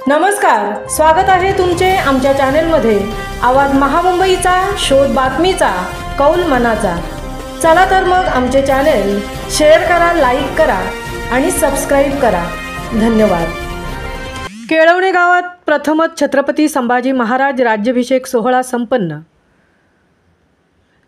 नमस्कार, स्वागत आहे तुमचे आमच्या चॅनलमध्ये। आवाज महामुंबईचा, शोध बातमीचा, कौल मनाचा। चला तर मग आमचे चॅनल शेअर करा, लाईक करा आणि सबस्क्राइब करा। धन्यवाद। केळवणे गावात प्रथमच छत्रपती संभाजी महाराज राज्याभिषेक सोहळा संपन्न।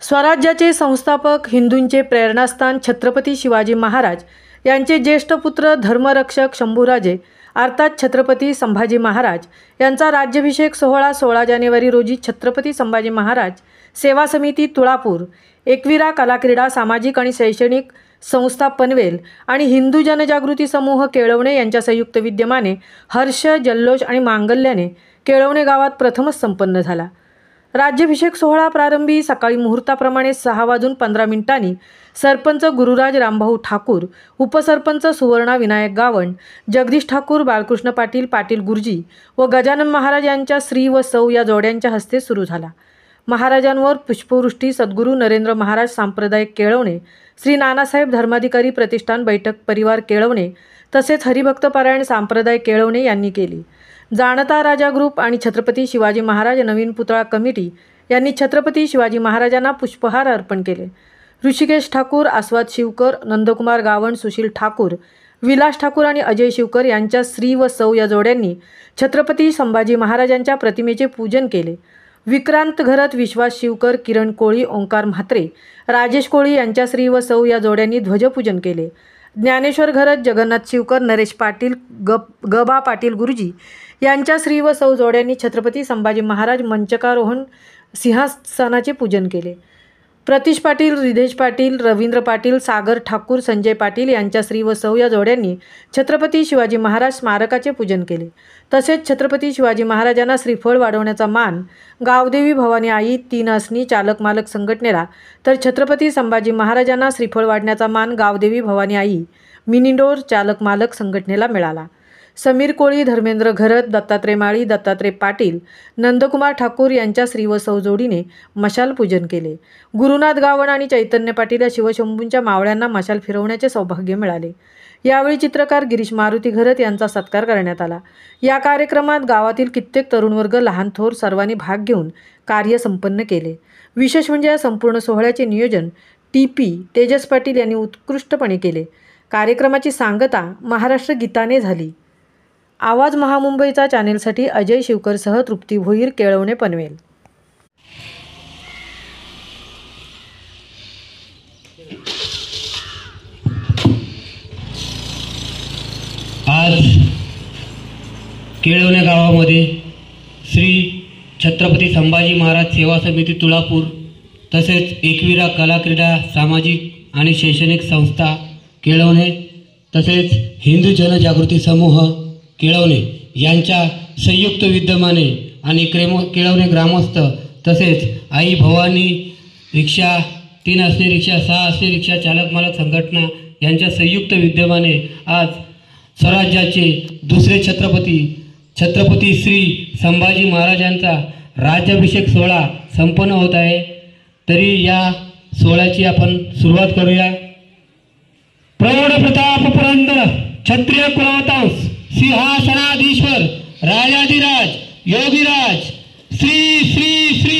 स्वराज्याचे संस्थापक, हिंदूंचे प्रेरणास्थान छत्रपती शिवाजी महाराज यांचे ज्येष्ठ पुत्र धर्मरक्षक शंभूराजे अर्थात छत्रपती संभाजी महाराज यांचा राज्याभिषेक सोहळा 16 जानेवारी रोजी छत्रपती संभाजी महाराज सेवा समिती तुळापूर, एकविरा कलाक्रीडा सामाजिक आणि शैक्षणिक संस्था पनवेल आणि हिंदू जनजागृती समूह केळवणे यांच्या संयुक्त विद्यमाने हर्ष, जल्लोष आणि मांगल्याने केळवणे गावात प्रथमच संपन्न झाला। राज्याभिषेक सोहळा प्रारंभी सकाळी मुहूर्ताप्रमाणे 6:15 सरपंच गुरुराज रामभाऊ ठाकूर, उपसरपंच सुवर्णा विनायक गावण, जगदीश ठाकूर, बाळकृष्ण पाटील, पाटील गुरुजी व गजानन महाराज यांच्या श्री व सौ या जोड्यांच्या हस्ते सुरू झाला। महाराजांवर पुष्पवृष्टी सद्गुरू नरेंद्र महाराज सांप्रदायिक केळवणे, श्री नानासाहेब धर्माधिकारी प्रतिष्ठान बैठक परिवार केळवणे तसेच हरिभक्त पारायण सांप्रदाय केळवणे यांनी केली। जाणता राजा ग्रुप आणि छत्रपती शिवाजी महाराज नवीन पुतळा कमिटी यांनी छत्रपती शिवाजी महाराजांना पुष्पहार अर्पण केले। ऋषिकेश ठाकूर, आस्वाद शिवकर, नंदकुमार गावण, सुशील ठाकूर, विलास ठाकूर आणि अजय शिवकर यांच्या श्री व सौ या जोड्यांनी छत्रपती संभाजी महाराजांच्या प्रतिमेचे पूजन केले। विक्रांत घरत, विश्वास शिवकर, किरण कोळी, ओंकार म्हात्रे, राजेश कोळी यांच्या श्री व सौ या जोड्यांनी ध्वजपूजन केले। ज्ञानेश्वर घरत, जगन्नाथ शिवकर, नरेश पाटील, गबा पाटील गुरुजी यांच्या श्री व सौ जोड्यांनी छत्रपती संभाजी महाराज मंचकारोहण सिंहासनाचे पूजन केले। प्रतीश पाटील, रिधेश पाटील, रवींद्र पाटील, सागर ठाकूर, संजय पाटील यांच्या श्री व सौ या जोड्यांनी छत्रपती शिवाजी महाराज स्मारकाचे पूजन केले। तसेच छत्रपती शिवाजी महाराजांना श्रीफळ वाढवण्याचा मान गावदेवी भवानी आई, 3 असनी चालक मालक संघटनेला, तर छत्रपती संभाजी महाराजांना श्रीफळ वाढण्याचा मान गावदेवी भवानी आई, मिनिडोर चालक मालक संघटनेला मिळाला। समीर कोळी, धर्मेंद्र घरत, दत्तात्रय माळी, दत्तात्रय पाटील, नंदकुमार ठाकूर यांच्या श्री व सौ जोडीने मशाल पूजन केले। गुरुनाथ गावण आणि चैतन्य पाटील या शिवशंभूंच्या मावळ्यांना मशाल फिरवण्याचे सौभाग्य मिळाले। यावेळी चित्रकार गिरीश मारुती घरत यांचा सत्कार करण्यात आला। या कार्यक्रमात गावातील कित्येक तरुण वर्ग, लहान थोर सर्वांनी भाग घेऊन कार्य संपन्न केले। विशेष म्हणजे या संपूर्ण सोहळ्याचे नियोजन TP तेजस पाटील यांनी उत्कृष्टपणे केले। कार्यक्रमाची सांगता महाराष्ट्र गीताने झाली। आवाज महामुंबईचा चॅनेलसाठी अजय शिवकरसह तृप्ती भोईर, केळवणे, पनवेल। आज केळवणे गावामध्ये श्री छत्रपती संभाजी महाराज सेवा समिती तुळापूर तसेच एकविरा कलाक्रीडा सामाजिक आणि शैक्षणिक संस्था केळवणे तसेच हिंदू जनजागृती समूह केळवणे यांच्या संयुक्त विद्यमाने आणि केळवणे ग्रामस्थ तसेच आई भवानी रिक्षा, 3 असणे रिक्षा, 6 असणे रिक्षा चालक मालक संघटना यांच्या संयुक्त विद्यमाने आज स्वराज्याचे दुसरे छत्रपती श्री संभाजी महाराजांचा राज्याभिषेक सोहळा संपन्न होत आहे। तरी या सोहळ्याची आपण सुरुवात करूया। प्रौढ प्रताप पुरंदर क्षत्रिय कुलवंश सिंहासनाधीश्वर राजाधिराज योगीराज श्री श्री श्री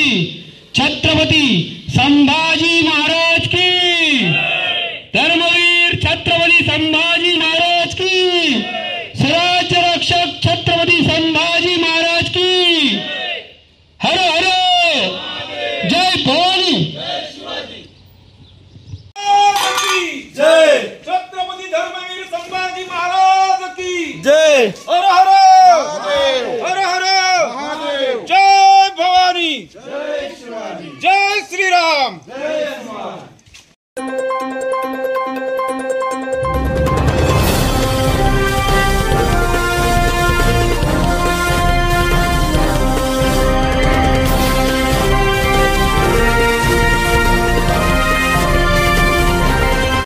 छत्रपती संभाजी महाराज की, धर्मवीर छत्रपती संभाजी महाराज की, स्वराज्य रक्षक छत्रपती संभाजी महाराज की, हर हर जय भवानी, जय छत्रपती धर्मवीर संभाजी महाराज की जय।